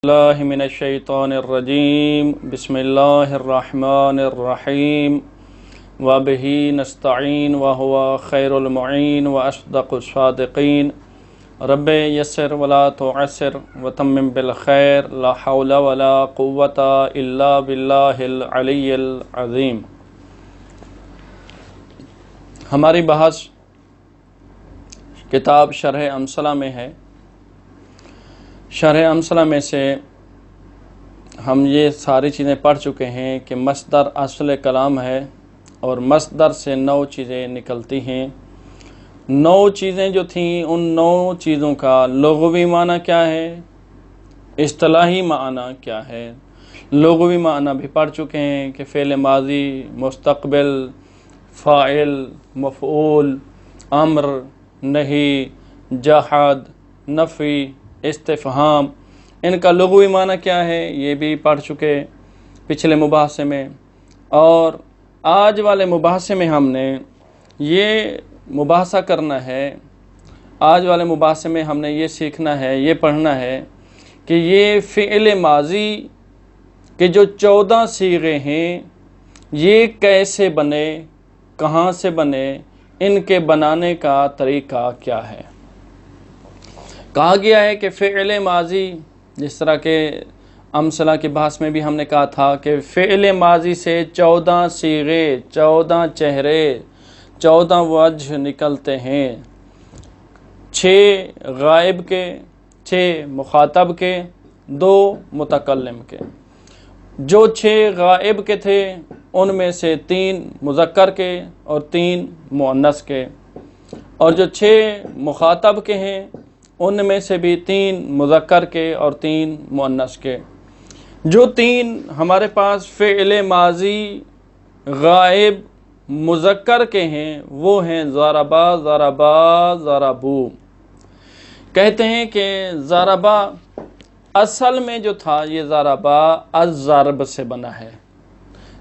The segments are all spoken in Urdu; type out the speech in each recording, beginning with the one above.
اللہ من الشیطان الرجیم بسم اللہ الرحمن الرحیم وبہ نستعین وہو خیر المعین واصدق الصادقین رب یسر ولا تعسر وتمم بالخیر لا حول ولا قوة الا باللہ العلی العظیم۔ ہماری بحث کتاب شرح امثلہ میں ہے۔ شرح امثلہ میں سے ہم یہ ساری چیزیں پڑھ چکے ہیں کہ مصدر اصل کلام ہے اور مصدر سے 9 چیزیں نکلتی ہیں۔ 9 چیزیں جو تھیں ان 9 چیزوں کا لغوی معنی کیا ہے، اصطلاحی معنی کیا ہے۔ لغوی معنی بھی پڑھ چکے ہیں کہ فعل ماضی، مستقبل، فاعل، مفعول، امر، نہی، جحد، نفی، استفہام، ان کا لغوی معنی کیا ہے یہ بھی پڑھ چکے پچھلے مباحثے میں۔ اور آج والے مباحثے میں ہم نے یہ مباحثہ کرنا ہے، آج والے مباحثے میں ہم نے یہ سیکھنا ہے، یہ پڑھنا ہے کہ یہ فعل ماضی کے جو 14 صیغے ہیں یہ کیسے بنے، کہاں سے بنے، ان کے بنانے کا طریقہ کیا ہے۔ کہا گیا ہے کہ فعل ماضی، جس طرح کہ امثلہ کے بحث میں بھی ہم نے کہا تھا کہ فعل ماضی سے 14 صیغے، 14 چہرے، 14 وجہ نکلتے ہیں، 6 غائب کے، 6 مخاطب کے، 2 متکلم کے۔ جو 6 غائب کے تھے ان میں سے 3 مذکر کے اور 3 مؤنث کے، اور جو 6 مخاطب کے ہیں ان میں سے بھی 3 مذکر کے اور 3 مؤنث کے۔ جو 3 ہمارے پاس فعل ماضی غائب مذکر کے ہیں وہ ہیں ضربا، ضربا، ضربو۔ کہتے ہیں کہ ضربا اصل میں جو تھا یہ ضربا الضرب سے بنا ہے۔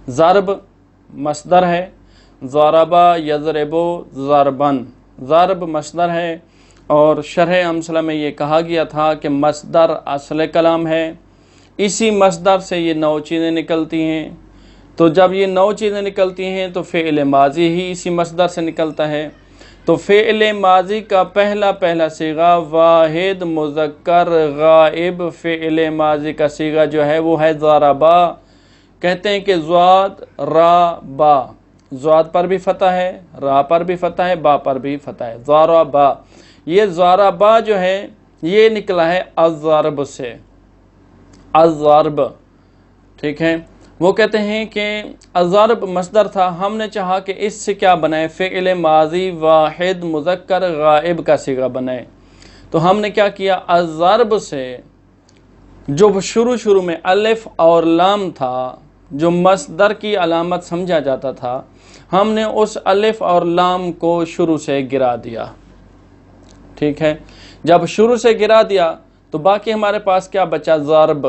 ضرب مصدر ہے، ضربا یضربو ضربن، ضرب مصدر ہے۔ اور شرح امثلہ میں یہ کہا گیا تھا کہ مصدر اصل کلام ہے، اسی مصدر سے یہ 9 چیزیں نکلتی ہیں۔ تو جب یہ 9 چیزیں نکلتی ہیں تو فعل ماضی ہی اسی مصدر سے نکلتا ہے۔ تو فعل ماضی کا پہلا صیغہ واحد مذکر غائب فعل ماضی کا صیغہ جو ہے وہ ہے ضربا۔ کہتے ہیں کہ ضاد، را، با، ضاد پر بھی فتح ہے، را پر بھی فتح ہے، با پر بھی فتح ہے، ضربا۔ یہ ضربا جو ہے یہ نکلا ہے الضرب سے، الضرب، ٹھیک ہے۔ وہ کہتے ہیں کہ الضرب مصدر تھا، ہم نے چاہا کہ اس سے کیا بنائے، فعل ماضی واحد مذکر غائب کا صیغہ بنائے۔ تو ہم نے کیا کیا، الضرب سے جو شروع میں الف اور لام تھا، جو مصدر کی علامت سمجھا جاتا تھا، ہم نے اس الف اور لام کو شروع سے گرا دیا، ٹھیک ہے۔ جب شروع سے گرا دیا تو باقی ہمارے پاس کیا بچا، ضرب۔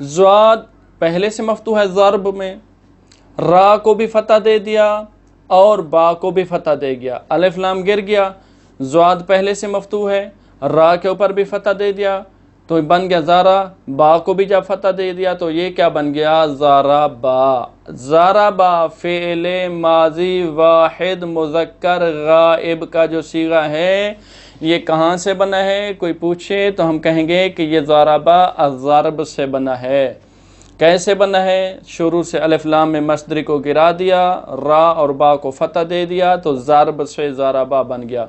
ضاد پہلے سے مفتوح ہے ضرب میں، را کو بھی فتح دے دیا اور با کو بھی فتح دے گیا، الف لام گر گیا، ضاد پہلے سے مفتوح ہے، را کے اوپر بھی فتح دے دیا تو بن گیا زارا، با کو بھی جب فتح دے دیا تو یہ کیا بن گیا، ضربا۔ ضربا فعل ماضی واحد مذکر غائب کا جو صیغہ ہے یہ کہاں سے بنا ہے، کوئی پوچھے تو ہم کہیں گے کہ یہ ضربا الضرب سے بنا ہے۔ کیسے بنا ہے، شروع سے الف لام میں مصدر کو گرا دیا، را اور با کو فتح دے دیا تو ضرب سے ضربا بن گیا۔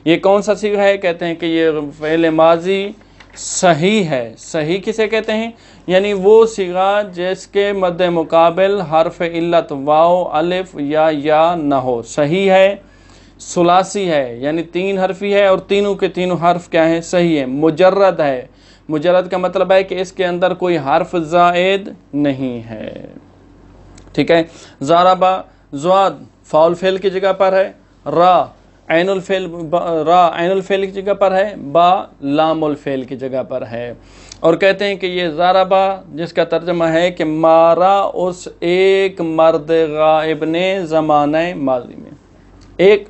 یہ کون سا صیغہ ہے، کہتے ہیں کہ یہ فعل ماضی صحیح ہے۔ صحیح کسے کہتے ہیں، یعنی وہ صیغہ جس کے مد مقابل حرف علت واو، الف یا نہ ہو۔ صحیح ہے، ثلاثی ہے یعنی 3 حرفی ہے اور تینوں کے تینوں حرف کیا ہیں، صحیح ہے۔ مجرد ہے، مجرد کا مطلب ہے کہ اس کے اندر کوئی حرف زائد نہیں ہے، ٹھیک ہے۔ ضربا ضاد فاعل فعل کی جگہ پر ہے، را عین الفعل کی جگہ پر ہے، با لام الفعل کی جگہ پر ہے۔ اور کہتے ہیں کہ یہ ضربا جس کا ترجمہ ہے کہ مارا اس ایک مرد غائب نے زمانہ ماضی میں۔ ایک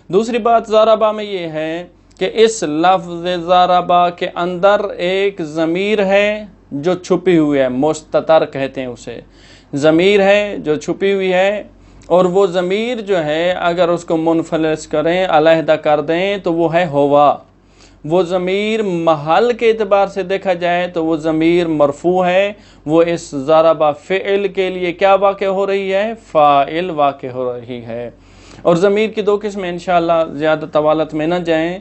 دوسری بات ضربا میں یہ ہے کہ اس لفظ ضربا کے اندر ایک ضمیر ہے جو چھپی ہوئی ہے، مستتر کہتے ہیں اسے، ضمیر ہے جو چھپی ہوئی ہے، اور وہ ضمیر جو ہے اگر اس کو منفلس کریں، علیحدہ کر دیں تو وہ ہے ہوا۔ وہ ضمیر محل کے اعتبار سے دیکھا جائے تو وہ ضمیر مرفوع ہے، وہ اس ضرب فعل کے لیے کیا واقع ہو رہی ہے؟ فاعل واقع ہو رہی ہے۔ اور ضمیر کی دو قسمیں، انشاءاللہ زیادہ طوالت میں نہ جائیں،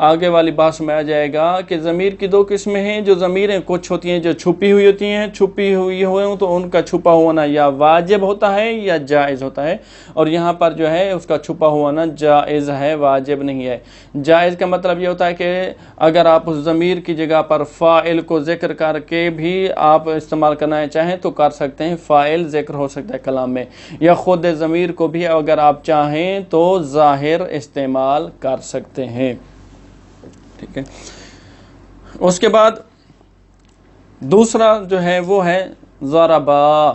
آگے والی بحث میں آ جائے گا کہ ضمیر کی دو قسمیں ہیں۔ جو ضمیریں کچھ ہوتی ہیں جو چھپی ہوئی ہوتی ہیں، چھپی ہوئی ہوں تو ان کا چھپا ہونا یا واجب ہوتا ہے یا جائز ہوتا ہے، اور یہاں پر جو ہے اس کا چھپا ہونا جائز ہے، واجب نہیں ہے۔ جائز کا مطلب یہ ہوتا ہے کہ اگر آپ اس ضمیر کی جگہ پر فاعل کو ذکر کر کے بھی آپ استعمال کرنا چاہیں تو کر سکتے ہیں، فاعل ذکر ہو سکتا ہے کلام میں، یا خود ضمیر کو بھی اگر آپ چاہیں تو ظاہر استعمال کر سکتے ہیں، ٹھیک ہے۔ اس کے بعد دوسرا جو ہے وہ ہے ضربا۔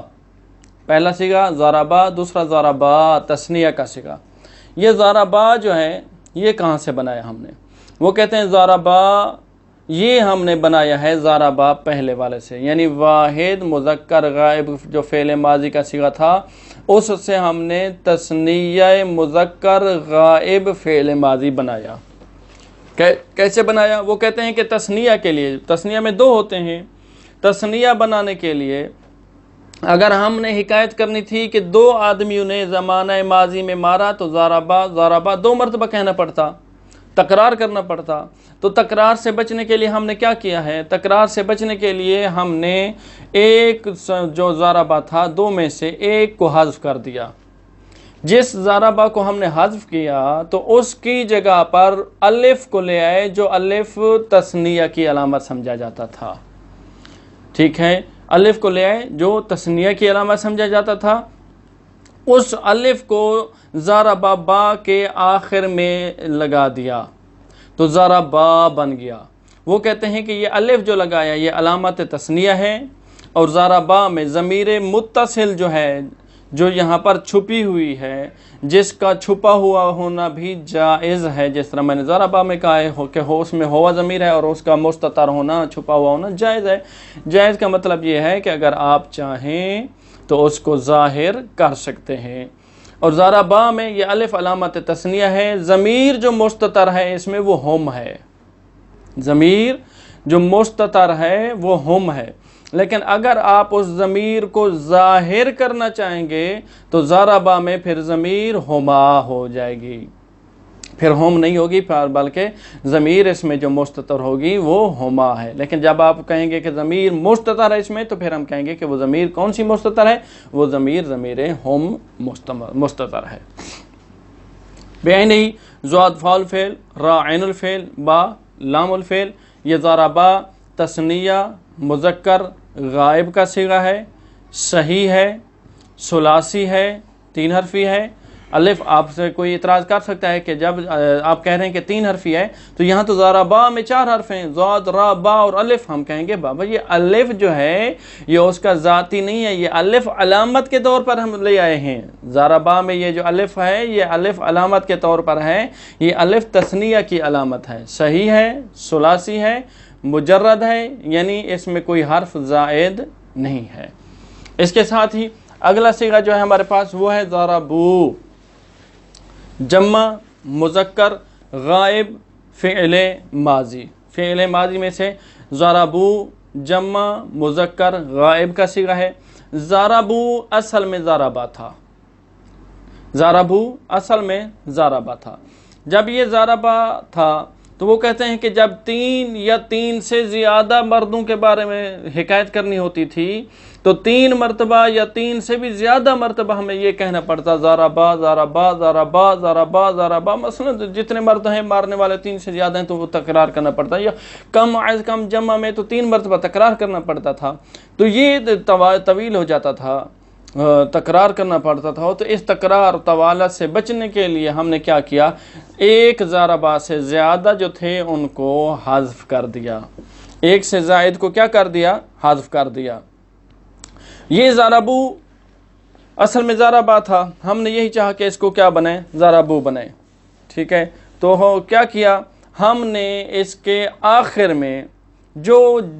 پہلا صیغہ ضربا، دوسرا ضربا تثنیہ کا صیغہ۔ یہ ضربا جو ہے یہ کہاں سے بنایا ہم نے؟ وہ کہتے ہیں ضربا یہ ہم نے بنایا ہے ضربا پہلے والے سے، یعنی واحد مذکر غائب جو فعل ماضی کا صیغہ تھا اس سے ہم نے تثنیہ مذکر غائب فعل ماضی بنایا۔ کیسے بنایا؟ وہ کہتے ہیں کہ تثنیہ کے لیے، تثنیہ میں دو ہوتے ہیں، تثنیہ بنانے کے لیے اگر ہم نے حکایت کرنی تھی کہ دو آدمیوں نے زمانہ ماضی میں مارا تو ضربا ضربا دو مرتبہ کہنا پڑتا، تکرار کرنا پڑتا۔ تو تکرار سے بچنے کے لیے ہم نے کیا کیا ہے؟ تکرار سے بچنے کے لیے ہم نے ایک جو ضربا تھا دو میں سے ایک کو حذف کر دیا۔ جس ضربا کو ہم نے حذف کیا تو اس کی جگہ پر الف کو لے آئے، جو الف تثنیہ کی علامت سمجھا جاتا تھا، ٹھیک ہے۔ الف کو لے آئے جو تثنیہ کی علامت سمجھا جاتا تھا، اس الف کو ضربا با کے آخر میں لگا دیا تو ضربا بن گیا۔ وہ کہتے ہیں کہ یہ الف جو لگایا یہ علامت تثنیہ ہے، اور ضربا میں ضمیر متصل جو ہے جو یہاں پر چھپی ہوئی ہے، جس کا چھپا ہوا ہونا بھی جائز ہے، جس طرح میں نے ضربا میں کہا ہے کہ اس میں ہوا ضمیر ہے اور اس کا مستتر ہونا، چھپا ہوا ہونا جائز ہے۔ جائز کا مطلب یہ ہے کہ اگر آپ چاہیں تو اس کو ظاہر کر سکتے ہیں۔ اور ضربا میں یہ الف علامت تثنیہ ہے، ضمیر جو مستتر ہے اس میں وہ ہم ہے، ضمیر جو مستتر ہے وہ ہم ہے۔ لیکن اگر آپ اس ضمیر کو ظاہر کرنا چاہیں گے تو ضربا میں پھر ضمیر ہما ہو جائے گی، پھر ہم نہیں ہوگی بلکہ ضمیر اس میں جو مستتر ہوگی وہ ہما ہے۔ لیکن جب آپ کہیں گے کہ ضمیر مستتر ہے اس میں تو پھر ہم کہیں گے کہ وہ ضمیر کون سی مستتر ہے؟ وہ ضمیر ہم مستتر ہے۔ بعینہ ضاد فاء الفعل، را عین الفعل، با لام الفعل۔ یہ ضربا تثنیہ مذکر غائب کا صیغہ ہے، صحیح ہے، ثلاثی ہے، تین حرفی ہے۔ الف آپ سے کوئی اعتراض کر سکتا ہے کہ جب آپ کہہ رہے ہیں کہ تین حرفی ہے تو یہاں تو ضربا میں چار حرف ہیں، ضاد را با اور الف۔ ہم کہیں گے بابا یہ الف جو ہے یہ اس کا ذاتی نہیں ہے، یہ الف علامت کے طور پر ہم لے آئے ہیں۔ ضربا میں یہ جو الف ہے یہ الف علامت کے طور پر ہے، یہ الف تثنیہ کی علامت ہے، صحیح ہے، ثلاثی ہے، مجرد ہے، یعنی اس میں کوئی حرف زائد نہیں ہے۔ اس کے ساتھ ہی اگلا صیغہ جو ہے ہمارے پاس وہ ہے ضربو، جمع مذکر غائب فعل ماضی۔ فعل ماضی میں سے ضربو جمع مذکر غائب کا صیغہ ہے۔ ضربو اصل میں ضربا تھا، ضربو اصل میں ضربا تھا۔ جب یہ ضربا تھا تو وہ کہتے ہیں کہ جب تین یا تین سے زیادہ مردوں کے بارے میں حکایت کرنی ہوتی تھی تو تین مرتبہ یا تین سے بھی زیادہ مرتبہ ہمیں یہ کہنا پڑتا ضربا ضربا ضربا ضربا ضربا۔ مثلا جتنے مرد ہیں مارنے والے تین سے زیادہ ہیں تو وہ تکرار کرنا پڑتا ہے، یا کم از کم جمع میں تو تین مرتبہ تکرار کرنا پڑتا تھا، تو یہ طویل ہو جاتا تھا، تکرار کرنا پڑتا تھا۔ تو اس تکرار طوالت سے بچنے کے لیے ہم نے کیا کیا؟ ایک ضربا سے زیادہ جو تھے ان کو حذف کر دیا، ایک سے زائد کو کیا کر دیا؟ حذف کر دیا۔ یہ ضربو اصل میں ضربا تھا، ہم نے یہی چاہا کہ اس کو کیا بنائے؟ ضربو بنائے، ٹھیک ہے۔ تو کیا کیا ہم نے؟ اس کے آخر میں جو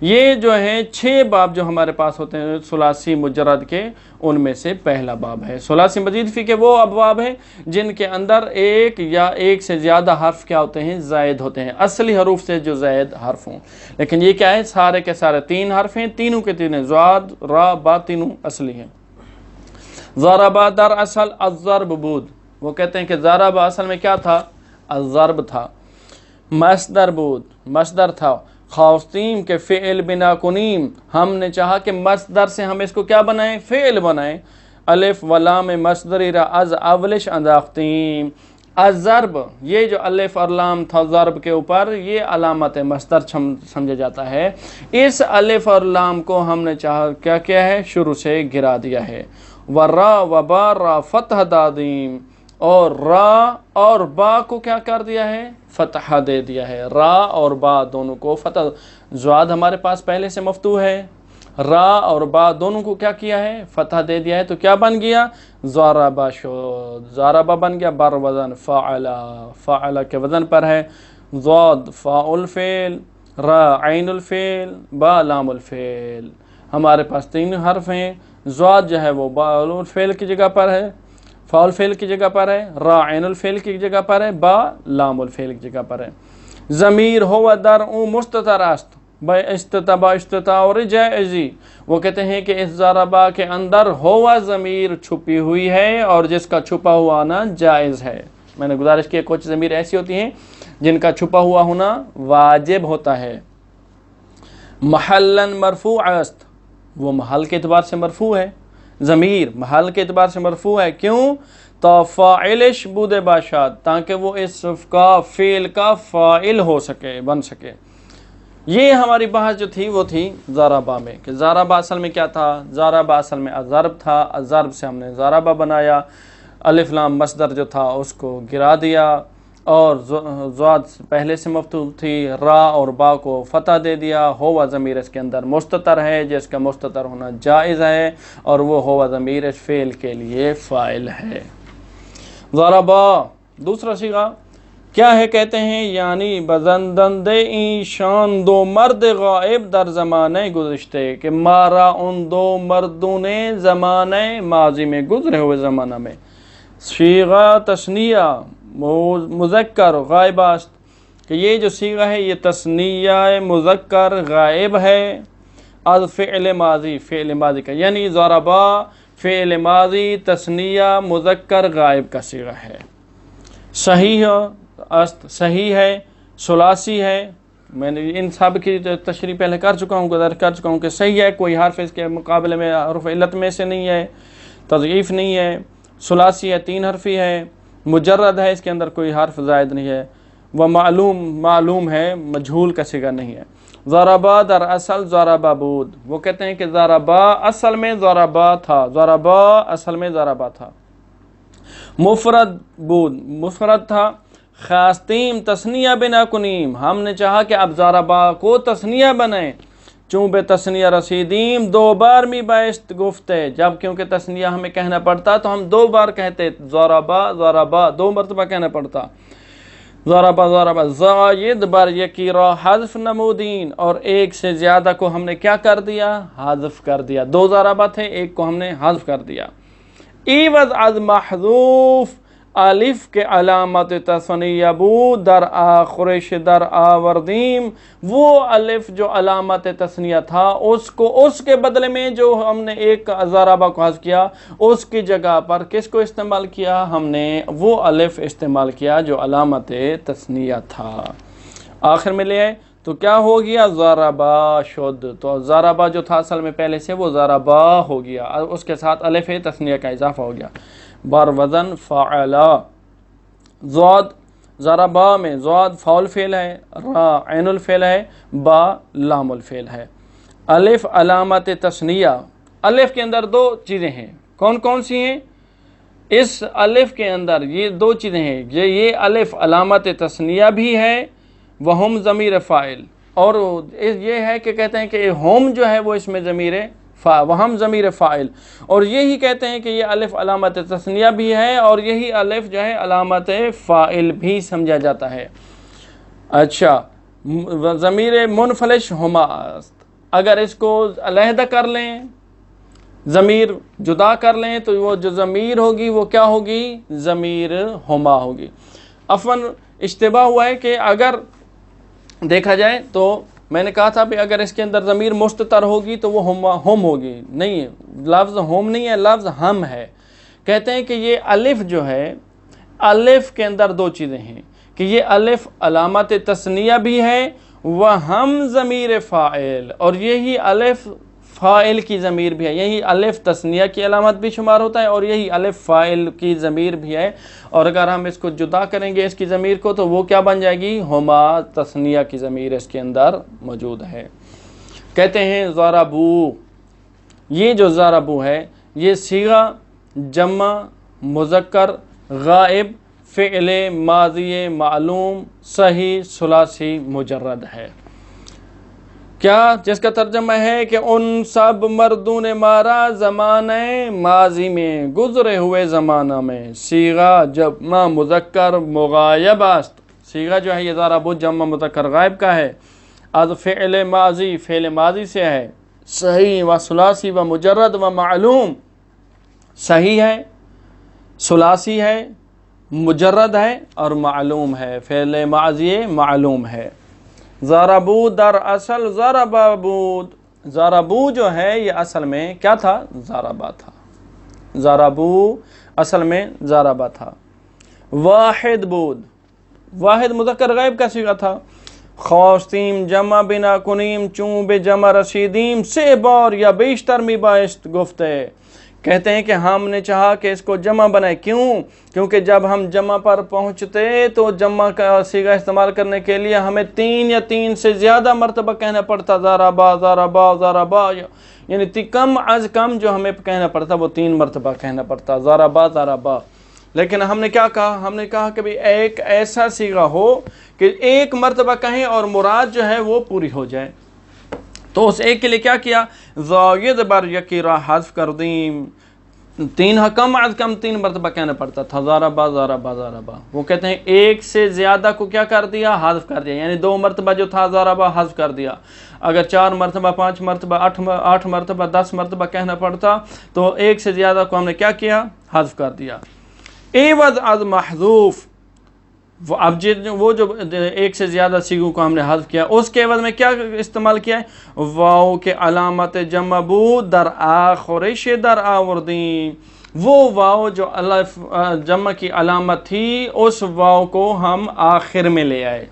یہ جو ہیں 6 باب جو ہمارے پاس ہوتے ہیں ثلاثی مجرد کے، ان میں سے پہلا باب ہے۔ ثلاثی مزید فی کے وہ ابواب ہیں جن کے اندر ایک یا ایک سے زیادہ حرف کیا ہوتے ہیں؟ زائد ہوتے ہیں، اصلی حروف سے جو زائد حرف ہوں۔ لیکن یہ کیا ہے؟ سارے کے سارے 3 حرف ہیں، تینوں کے تینوں ضاد را با تینوں اصلی ہیں۔ ضربا در اصل الضرب بود، وہ کہتے ہیں کہ ضربا اصل میں کیا تھا؟ الضرب تھا۔ مصدر بود، مصدر تھا۔ خواستیم کے فعل بنا کنیم، ہم نے چاہا کہ مصدر سے ہم اس کو کیا بنائیں؟ فعل بنائیں۔ الف و لام مصدری را از اولش انداختیم، الضرب، یہ جو الف اور لام تھا ضرب کے اوپر، یہ علامت مصدر سمجھا جاتا ہے۔ اس الف اور لام کو ہم نے چاہا کیا کیا ہے؟ شروع سے گرا دیا ہے۔ ورا و با را فتح دادیم، اور را اور با کو کیا کر دیا ہے؟ فتح دے دیا ہے۔ را اور با دونوں کو فتح، زواد ہمارے پاس پہلے سے مفتوح ہے، را اور با دونوں کو کیا کیا ہے؟ فتح دے دیا ہے، تو کیا بن گیا؟ ضربا شد، ضربا بن گیا بر وزن فعلا، فعلا کے وزن پر ہے۔ ضاد فاء الفعل، را عین الفعل، با لام الفعل، ہمارے پاس 3 حرف ہیں۔ ضاد جو ہے وہ با الفعل کی جگہ پر ہے، فاء الفعل کی جگہ پر ہے، را عین الفعل کی جگہ پر ہے، با لام الفعل کی جگہ پر ہے۔ ضمیر ہو در او مستتر است با استتبا استطاع اور جائزی، وہ کہتے ہیں کہ اس ضربا کے اندر ہوا ضمیر چھپی ہوئی ہے اور جس کا چھپا ہوا آنا جائز ہے۔ میں نے گزارش کی کچھ ضمیر ایسی ہوتی ہیں جن کا چھپا ہوا ہونا واجب ہوتا ہے۔ محلن مرفوع است، وہ محل کے اعتبار سے مرفوع ہے، ضمیر محل کے اعتبار سے مرفوع ہے، کیوں؟ تو فاعلش بود باشد، تاکہ وہ اس کا فعل کا فاعل ہو سکے، بن سکے۔ یہ ہماری بحث جو تھی وہ تھی ضربا میں، کہ ضربا اصل میں کیا تھا؟ ضربا اصل میں الضرب تھا، الضرب سے ہم نے ضربا بنایا، الف لام مصدر جو تھا اس کو گرا دیا، اور ضاد پہلے سے مفتوح تھی، را اور با کو فتح دے دیا۔ ہوا ضمیر اس کے اندر مستتر ہے، جس کا مستتر ہونا جائز ہے، اور وہ ہوا ضمیر اس فعل کے لیے فاعل ہے۔ ضربا دوسرا صیغہ کیا ہے؟ کہتے ہیں یعنی بزندند این شان 2 مرد غائب در زمانے گزشتے، کہ مارا ان 2 مردوں نے زمانے ماضی میں، گزرے ہوئے زمانہ میں۔ صیغہ تثنیہ مذکر غائب است، کہ یہ جو صیغہ ہے یہ تثنیہ مذکر غائب ہے، از فعل ماضی، فعل ماضی کا، یعنی ضربا فعل ماضی تثنیہ مذکر غائب کا صیغہ ہے۔ صحیح است، صحیح ہے، ثلاثی ہے، میں نے ان سب کی تشریح پہلے کر چکا ہوں، گزر کر چکا ہوں کہ صحیح ہے، کوئی حرف اس کے مقابلے میں حرف علت میں سے نہیں ہے، تضعیف نہیں ہے، ثلاثی ہے، 3 حرفی ہے، مجرد ہے، اس کے اندر کوئی حرف زائد نہیں ہے، وہ معلوم ہے، مجہول کا صیغہ نہیں ہے۔ ضربا در اصل ضربا بود، وہ کہتے ہیں کہ ضربا اصل میں ضربا تھا، ضربا اصل میں ضربا تھا۔ مفرد بود، مفرد تھا۔ خواستیم تثنیہ بنا کنیم، ہم نے چاہا کہ اب ضربا کو تثنیہ بنائیں، چون بے تثنیہ رسیدیم 2 بار می بایست گفتے، جب کیونکہ تثنیہ ہمیں کہنا پڑتا تو ہم 2 بار کہتے، ضربا ضربا 2 مرتبہ کہنا پڑتا۔ ضربا ضربا زائد بر یکی را حذف نمودین، اور ایک سے زیادہ کو ہم نے کیا کر دیا؟ حذف کر دیا۔ 2 ضربا تھے، ایک کو ہم نے حذف کر دیا۔ ایوز از محذوف الف کے علامت تثنیہ بود در آخرش در آوردیم، وہ الف جو علامت تثنیہ تھا اس کے بدلے میں جو ہم نے ایک ضربہ کو حذف کیا، اس کی جگہ پر کس کو استعمال کیا؟ ہم نے وہ الف استعمال کیا جو علامت تثنیہ تھا، آخر میں لے آئے تو کیا ہو گیا؟ ضربا شد، تو ضربا جو تھا اصل میں پہلے سے وہ ضربا ہو گیا، اس کے ساتھ الف تثنیہ کا اضافہ ہو گیا، بر وزن فعلا۔ ضاد ضربا میں ضاد فاء الفعل ہے، را عین الفعل ہے، با لام الفعل ہے۔ الف علامت تثنیہ، الف کے اندر 2 چیزیں ہیں، کون کون سی ہیں؟ اس الف کے اندر یہ 2 چیزیں ہیں، یہ الف علامت تثنیہ بھی ہے، وہم ضمیر فاعل، اور یہ ہے کہ کہتے ہیں کہ ہم جو ہے وہ اس میں ضمیر وہم ضمیر فاعل، اور یہی کہتے ہیں کہ یہ الف علامت تثنیہ بھی ہے اور یہی الف جو ہے علامت فاعل بھی سمجھا جاتا ہے۔ اچھا، ضمیر منفلش ہما است، اگر اس کو علیحدہ کر لیں، ضمیر جدا کر لیں، تو وہ جو ضمیر ہوگی وہ کیا ہوگی؟ ضمیر ہما ہوگی۔ عفواً اشتباہ ہوا ہے کہ اگر دیکھا جائے تو میں نے کہا تھا بھی اگر اس کے اندر ضمیر مستتر ہوگی تو وہ ہم ہوگی، نہیں، لفظ ہم نہیں ہے، لفظ ہم ہے۔ کہتے ہیں کہ یہ الف جو ہے، الف کے اندر دو چیزیں ہیں کہ یہ الف علامت تثنیہ بھی ہے وہم ضمیر فاعل، اور یہی الف فاعل کی ضمیر بھی ہے، یہی الف تثنیہ کی علامت بھی شمار ہوتا ہے اور یہی الف فاعل کی ضمیر بھی ہے، اور اگر ہم اس کو جدا کریں گے اس کی ضمیر کو تو وہ کیا بن جائے گی؟ ہما تثنیہ کی ضمیر اس کے اندر موجود ہے۔ کہتے ہیں ضربو، یہ جو ضربو ہے یہ صیغہ جمع مذکر غائب فعل ماضی معلوم صحیح ثلاثی مجرد ہے، کیا جس کا ترجمہ ہے کہ ان سب مردوں نے مارا زمانے ماضی میں، گزرے ہوئے زمانہ میں۔ صیغہ جمع مذکر مغایب است، صیغہ جو ہے یہ ضربو جمع مذکر غائب کا ہے، از فعل ماضی، فعل ماضی سے ہے، صحیح و ثلاثی و مجرد و معلوم، صحیح ہے، ثلاثی ہے، مجرد ہے اور معلوم ہے، فعل ماضی معلوم ہے۔ ضربو در اصل ضربا بود، ضربو جو ہے یہ اصل میں کیا تھا؟ ضربا تھا، ضربو اصل میں ضربا تھا۔ واحد بود، واحد مذکر غائب کا صیغہ تھا۔ خواستیم جمع بنا کنیم چون بے جمع رسیدیم، سے بار یا بیشتر می بایست گفتے، کہتے ہیں کہ ہم نے چاہا کہ اس کو جمع بنائے، کیوں؟ کیونکہ جب ہم جمع پر پہنچتے تو جمع کا صیغہ استعمال کرنے کے لیے ہمیں 3 یا 3 سے زیادہ مرتبہ کہنا پڑتا، ضربا ضربا ضربا، یعنی کم از کم جو ہمیں کہنا پڑتا وہ 3 مرتبہ کہنا پڑتا، ضربا ضربا۔ لیکن ہم نے کیا کہا؟ ہم نے کہا کہ ایک ایسا صیغہ ہو کہ ایک مرتبہ کہیں اور مراد جو ہے وہ پوری ہو جائے، تو اس ایک کے لیے کیا کیا؟ زائد بر یکی را حذف کر دیم، 3 کم از کم 3 مرتبہ کہنا پڑتا تھا، ضربا ضربا ضربا۔ وہ کہتے ہیں ایک سے زیادہ کو کیا کر دیا؟ حذف کر دیا، یعنی 2 مرتبہ جو تھا ضربا حذف کر دیا۔ اگر 4 مرتبہ 5 مرتبہ 8 مرتبہ 10 مرتبہ کہنا پڑتا تو ایک سے زیادہ کو ہم نے کیا کیا؟ حذف کر دیا۔ عوض از محذوف، اب وہ جو ایک سے زیادہ صیغوں کو ہم نے حذف کیا اس کے عوض میں کیا استعمال کیا ہے؟ واو کے علامت جمع بود در آخرش در آوردیم، وہ واو جو الف جمع کی علامت تھی اس واو کو ہم آخر میں لے آئے۔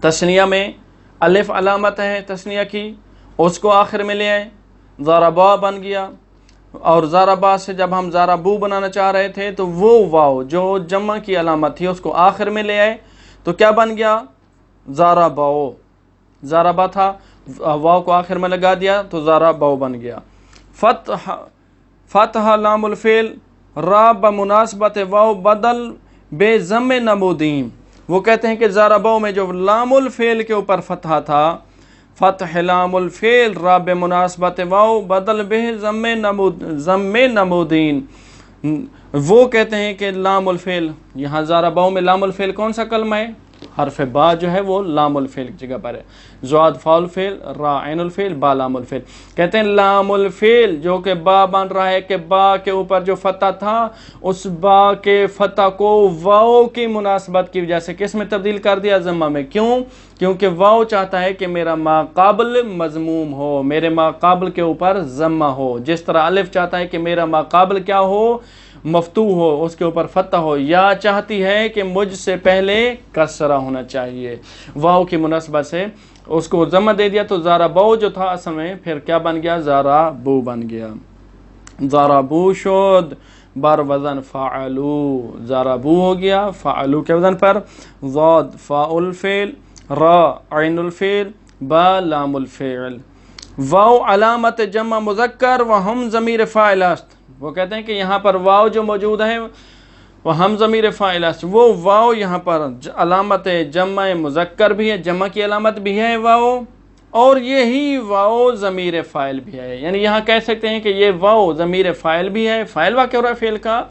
تثنیہ میں الف علامت ہے تثنیہ کی، اس کو آخر میں لے آئے، ضربا بن گیا، اور ضربا سے جب ہم ضربو بنانا چاہ رہے تھے تو وہ واو جو جمع کی علامت تھی اس کو آخر میں لے آئے تو کیا بن گیا؟ ضرباؤ، ضربا تھا واو کو آخر میں لگا دیا تو ضرباؤ بن گیا۔ فتح لام الفعل را بمناسبت واو بدل بے ضم نمودیم، وہ کہتے ہیں کہ ضرباؤ میں جو لام الفعل کے اوپر فتح تھا، فتح لام الفعل را بمناسبت واو بدل بہ ضم نمودین، وہ کہتے ہیں کہ لام الفعل، یہاں ضرباؤ میں لام الفعل کون سا کلمہ ہے؟ حرف با جو ہے وہ لام الفعل کی جگہ پر ہے، زواد فا الفعل را عین الفعل با لام الفعل۔ کہتے ہیں لام الفعل جو کہ با بن رہا ہے کہ با کے اوپر جو فتح تھا اس با کے فتح کو واو کی مناسبت کی وجہ سے کس میں تبدیل کر دیا؟ ضمہ میں۔ کیوں؟ کیونکہ واو چاہتا ہے کہ میرا ما قابل مضموم ہو، میرے ما قابل کے اوپر ضمہ ہو، جس طرح الف چاہتا ہے کہ میرا ما قابل کیا ہو؟ مفتوح ہو، اس کے اوپر فتح ہو، یا چاہتی ہے کہ مجھ سے پہلے کسرہ ہونا چاہیے، واو کی مناسبت سے اس کو ضمہ دے دیا تو ضربو جو تھا اصل میں پھر کیا بن گیا؟ ضربو بن گیا۔ ضربو شد بر وزن فعلو، ضربو ہو گیا فعلو کے وزن پر، ضاد فاء الفعل را عین الفعل با لام الفعل، واو علامت جمع مذکر و ہم ضمیر فاعل است، وہ کہتے ہیں کہ یہاں پر واو جو موجود ہے وہ ہم ضمیر فاعل است، وہ واو یہاں پر علامت جمع مذکر بھی ہے، جمع کی علامت بھی ہے واو، اور یہی واو ضمیر فاعل بھی ہے، یعنی یہاں کہہ سکتے ہیں کہ یہ واو ضمیر فاعل بھی ہے، فاعل واقع ہو رہا ہے فعل کا،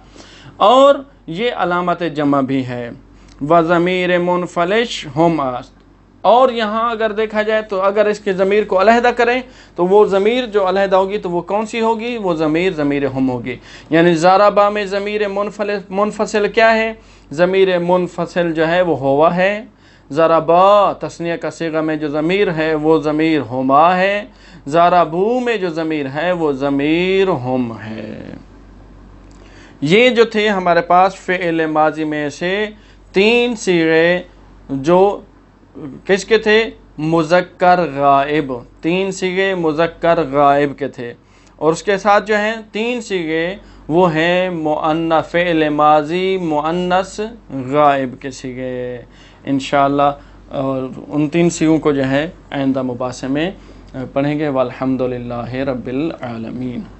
اور یہ علامت جمع بھی ہے۔ و ضمیر منفلش ہم است، اور یہاں اگر دیکھا جائے تو اگر اس کے ضمیر کو علیحدہ کریں تو وہ ضمیر جو علیحدہ ہوگی تو وہ کون سی ہوگی؟ وہ ضمیر ہم ہوگی. یعنی ضربہ میں ضمیر منفصل کیا ہے؟ ضمیر منفصل جو ہے وہ ہوا ہے. ضربا تثنیہ کا صیغہ میں جو ضمیر ہے وہ ضمیر ہما ہے. ضربو میں جو ضمیر ہے وہ ضمیر ہم ہے. یہ جو تھے ہمارے پاس فعل ماضی میں سے 3 صیغے جو کس کے تھے؟ مذکر غائب. 3 صیغے مذکر غائب کے تھے. اور اس کے ساتھ جو ہیں 3 صیغے وہ ہیں مؤنث فعل ماضی مؤنث غائب کے صیغے. انشاءاللہ اور ان 3 صیغوں کو جو ہے آئندہ مباحثے میں پڑھیں گے. والحمدللہ رب العالمین.